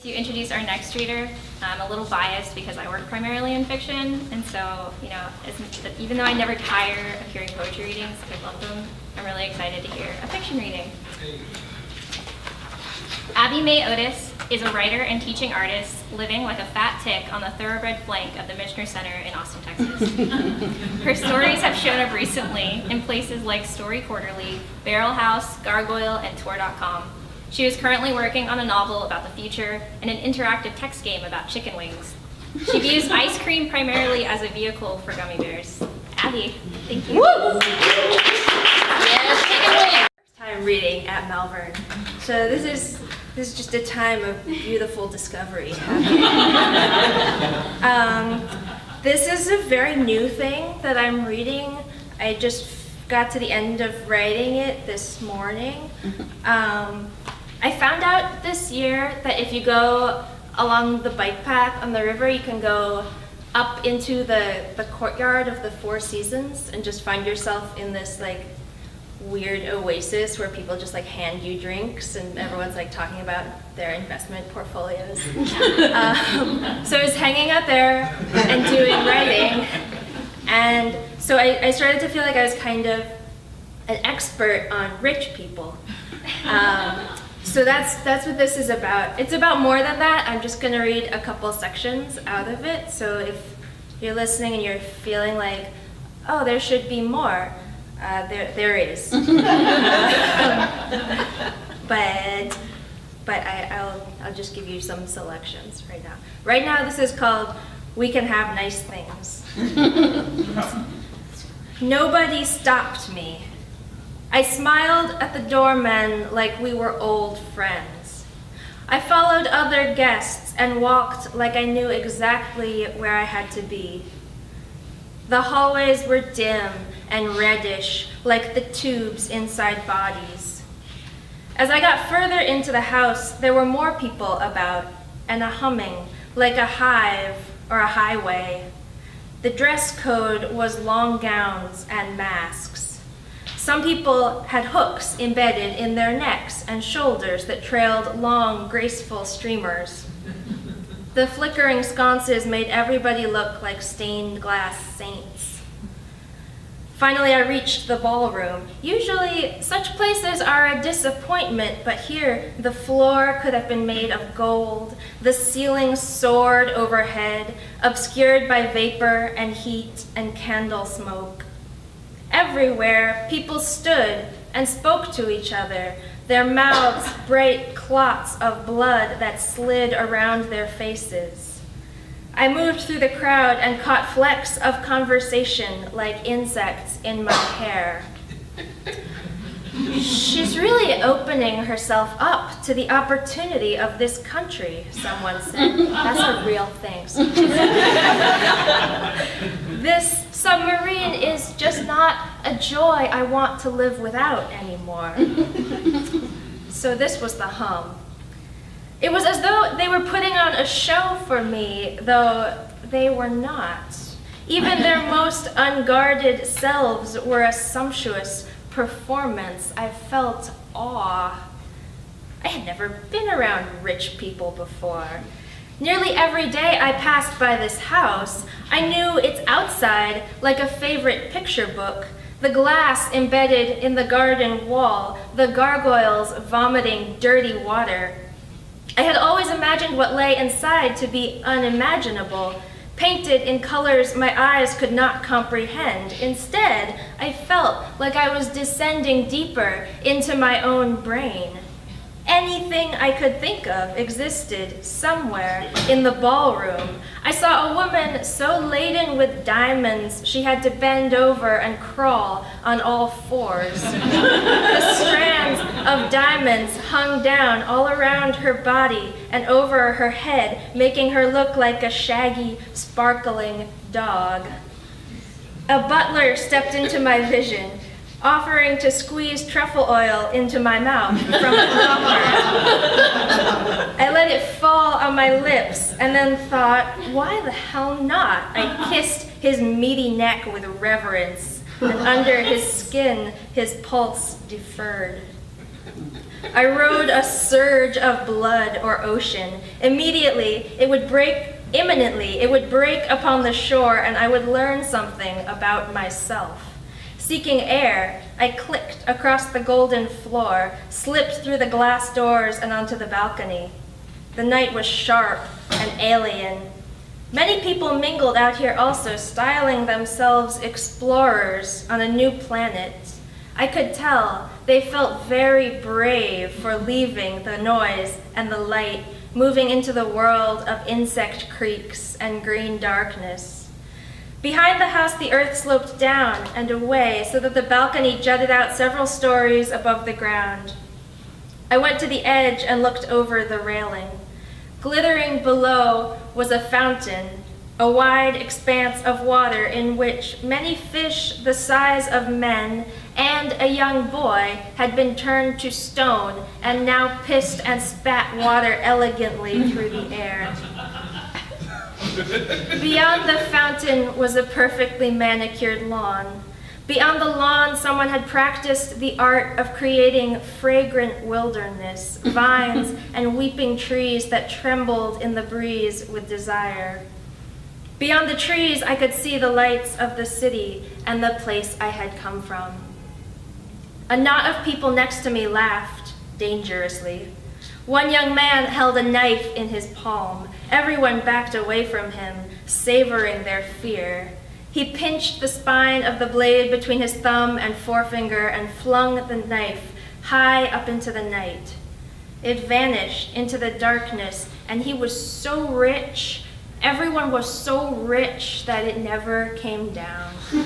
To introduce our next reader, I'm a little biased because I work primarily in fiction, and so, even though I never tire of hearing poetry readings, I love them, I'm really excited to hear a fiction reading. Abbey Mei Otis is a writer and teaching artist living like a fat tick on the thoroughbred flank of the Michener Center in Austin, Texas. Her stories have shown up recently in places like Story Quarterly, Barrel House, Gargoyle, and Tour.com. She is currently working on a novel about the future and an interactive text game about chicken wings. She views ice cream primarily as a vehicle for gummy bears. Abbey, thank you. Woo! Yes, chicken wings. First time reading at Malvern. So this is just a time of beautiful discovery. This is a very new thing that I'm reading. I just got to the end of writing it this morning. I found out this year that if you go along the bike path on the river, you can go up into the courtyard of the Four Seasons and just find yourself in this like weird oasis where people just like hand you drinks and everyone's like talking about their investment portfolios. So I was hanging out there and doing writing, and so I started to feel like I was kind of an expert on rich people. So that's what this is about. It's about more than that. I'm just going to read a couple sections out of it. So if you're listening and you're feeling like, oh, there should be more, there is. But I'll just give you some selections right now. Right now, this is called "We Can Have Nice Things." Nobody stopped me. I smiled at the doorman like we were old friends. I followed other guests and walked like I knew exactly where I had to be. The hallways were dim and reddish like the tubes inside bodies. As I got further into the house, there were more people about and a humming like a hive or a highway. The dress code was long gowns and masks. Some people had hooks embedded in their necks and shoulders that trailed long, graceful streamers. The flickering sconces made everybody look like stained glass saints. Finally, I reached the ballroom. Usually, such places are a disappointment, but here, the floor could have been made of gold. The ceiling soared overhead, obscured by vapor and heat and candle smoke. Everywhere, people stood and spoke to each other, their mouths bright clots of blood that slid around their faces. I moved through the crowd and caught flecks of conversation like insects in my hair. She's really opening herself up to the opportunity of this country, someone said. That's a real thing. This submarine is just not a joy I want to live without anymore. So this was the hum. It was as though they were putting on a show for me, though they were not. Even their most unguarded selves were a sumptuous performance. I felt awe. I had never been around rich people before. Nearly every day I passed by this house, I knew its outside like a favorite picture book, the glass embedded in the garden wall, the gargoyles vomiting dirty water. I had always imagined what lay inside to be unimaginable, painted in colors my eyes could not comprehend. Instead, I felt like I was descending deeper into my own brain. Anything I could think of existed somewhere in the ballroom. I saw a woman so laden with diamonds she had to bend over and crawl on all fours. The strands of diamonds hung down all around her body and over her head, making her look like a shaggy, sparkling dog. A butler stepped into my vision, offering to squeeze truffle oil into my mouth from a dropper. I let it fall on my lips and then thought, why the hell not? I kissed his meaty neck with reverence, and under his skin, his pulse deferred. I rode a surge of blood or ocean. Imminently, it would break upon the shore, and I would learn something about myself. Seeking air, I clicked across the golden floor, slipped through the glass doors and onto the balcony. The night was sharp and alien. Many people mingled out here also, styling themselves explorers on a new planet. I could tell they felt very brave for leaving the noise and the light, moving into the world of insect creaks and green darkness. Behind the house, the earth sloped down and away so that the balcony jutted out several stories above the ground. I went to the edge and looked over the railing. Glittering below was a fountain, a wide expanse of water in which many fish the size of men and a young boy had been turned to stone and now pissed and spat water elegantly through the air. Beyond the fountain was a perfectly manicured lawn. Beyond the lawn, someone had practiced the art of creating fragrant wilderness, vines and weeping trees that trembled in the breeze with desire. Beyond the trees, I could see the lights of the city and the place I had come from. A knot of people next to me laughed dangerously. One young man held a knife in his palm. Everyone backed away from him, savoring their fear. He pinched the spine of the blade between his thumb and forefinger and flung the knife high up into the night. It vanished into the darkness, and he was so rich, everyone was so rich that it never came down. Now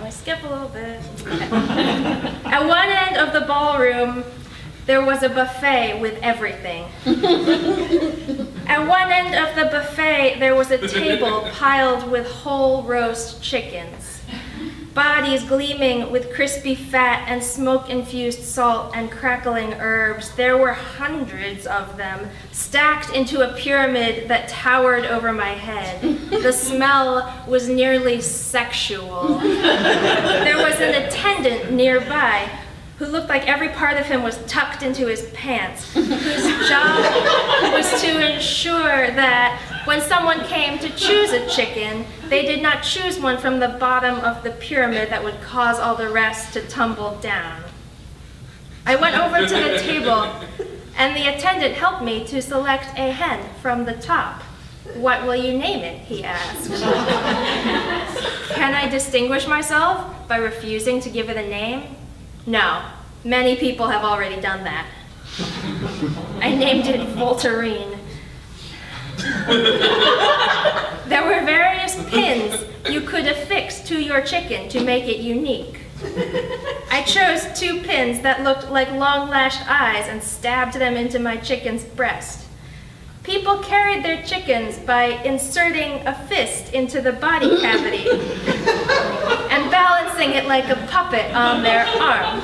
I skip a little bit. At one end of the ballroom, there was a buffet with everything. At one end of the buffet, there was a table piled with whole roast chickens, bodies gleaming with crispy fat and smoke-infused salt and crackling herbs. There were hundreds of them, stacked into a pyramid that towered over my head. The smell was nearly sexual. There was an attendant nearby who looked like every part of him was tucked into his pants, whose job was to ensure that when someone came to choose a chicken, they did not choose one from the bottom of the pyramid that would cause all the rest to tumble down. I went over to the table, and the attendant helped me to select a hen from the top. "What will you name it?" he asked. Can I distinguish myself by refusing to give it a name? No, many people have already done that. I named it Voltarine. There were various pins you could affix to your chicken to make it unique. I chose 2 pins that looked like long-lashed eyes and stabbed them into my chicken's breast. People carried their chickens by inserting a fist into the body cavity and balancing it like a puppet on their arm.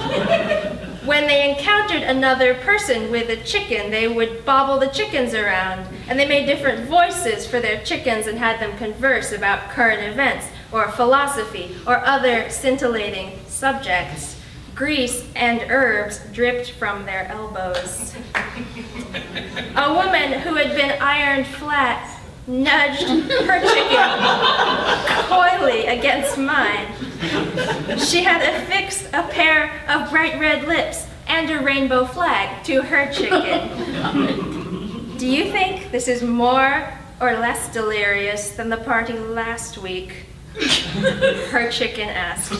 When they encountered another person with a chicken, they would bobble the chickens around, and they made different voices for their chickens and had them converse about current events or philosophy or other scintillating subjects. Grease and herbs dripped from their elbows. A woman who had been ironed flat nudged her chicken coyly against mine. She had affixed a pair of bright red lips and a rainbow flag to her chicken. Do you think this is more or less delirious than the party last week? Her chicken asked.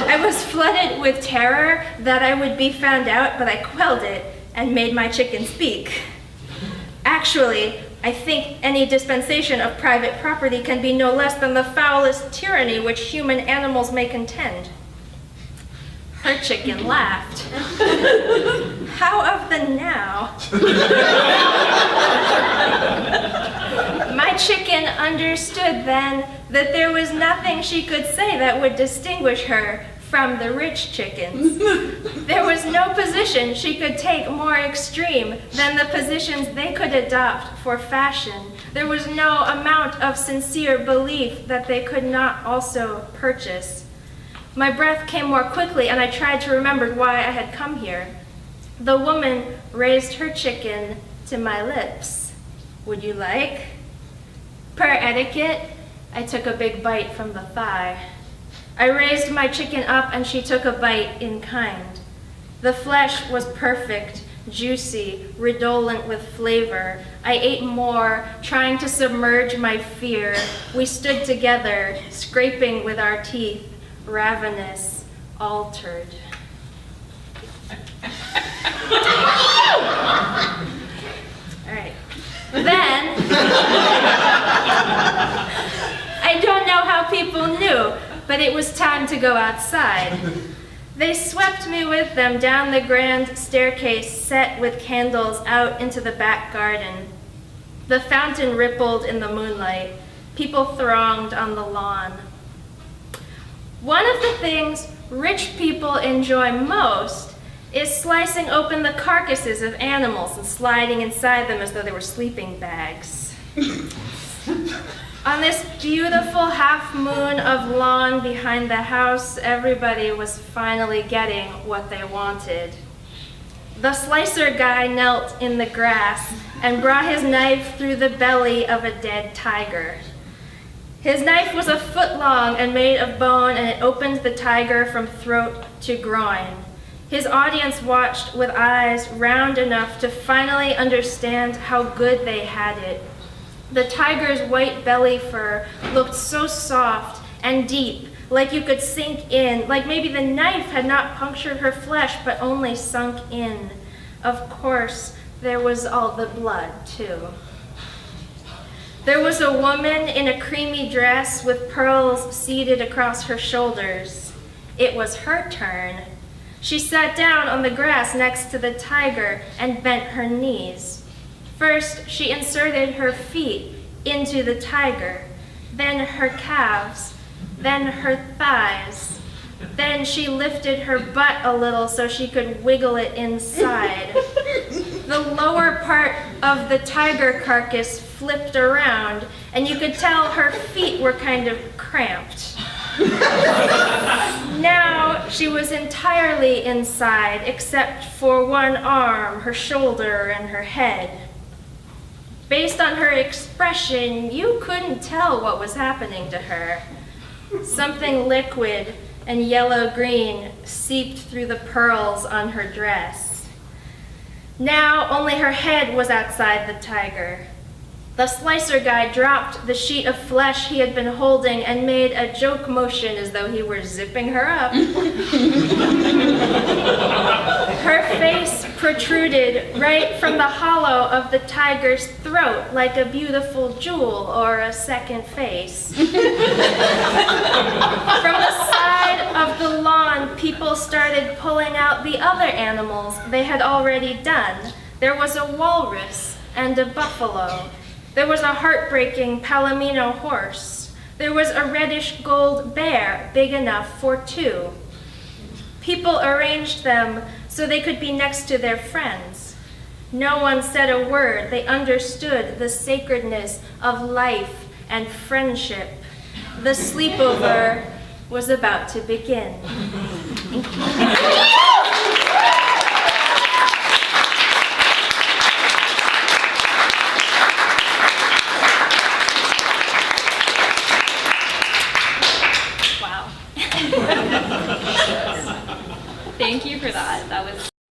I was flooded with terror that I would be found out, but I quelled it and made my chicken speak. Actually, I think any dispensation of private property can be no less than the foulest tyranny which human animals may contend. Her chicken laughed. How of the now? My chicken understood then that there was nothing she could say that would distinguish her from the rich chickens. There was no position she could take more extreme than the positions they could adopt for fashion. There was no amount of sincere belief that they could not also purchase. My breath came more quickly, and I tried to remember why I had come here. The woman raised her chicken to my lips. Would you like? Per etiquette, I took a big bite from the thigh. I raised my chicken up, and she took a bite in kind. The flesh was perfect, juicy, redolent with flavor. I ate more, trying to submerge my fear. We stood together, scraping with our teeth, ravenous, altered. All right. Then, I don't know how people knew, but it was time to go outside. They swept me with them down the grand staircase set with candles out into the back garden. The fountain rippled in the moonlight. People thronged on the lawn. One of the things rich people enjoy most is slicing open the carcasses of animals and sliding inside them as though they were sleeping bags. On this beautiful half moon of lawn behind the house, everybody was finally getting what they wanted. The slicer guy knelt in the grass and brought his knife through the belly of a dead tiger. His knife was a foot long and made of bone, and it opened the tiger from throat to groin. His audience watched with eyes round enough to finally understand how good they had it. The tiger's white belly fur looked so soft and deep, like you could sink in, like maybe the knife had not punctured her flesh, but only sunk in. Of course, there was all the blood, too. There was a woman in a creamy dress with pearls seated across her shoulders. It was her turn. She sat down on the grass next to the tiger and bent her knees. First, she inserted her feet into the tiger, then her calves, then her thighs. Then she lifted her butt a little so she could wiggle it inside. The lower part of the tiger carcass flipped around, and you could tell her feet were kind of cramped. Now she was entirely inside, except for one arm, her shoulder, and her head. Based on her expression, you couldn't tell what was happening to her. Something liquid and yellow-green seeped through the pearls on her dress. Now only her head was outside the tiger. The slicer guy dropped the sheet of flesh he had been holding and made a joke motion as though he were zipping her up. Her face protruded right from the hollow of the tiger's throat like a beautiful jewel or a second face. From the side of the lawn, people started pulling out the other animals they had already done. There was a walrus and a buffalo. There was a heartbreaking Palomino horse. There was a reddish gold bear, big enough for two. People arranged them so they could be next to their friends. No one said a word. They understood the sacredness of life and friendship. The sleepover was about to begin. Thank you for that. That was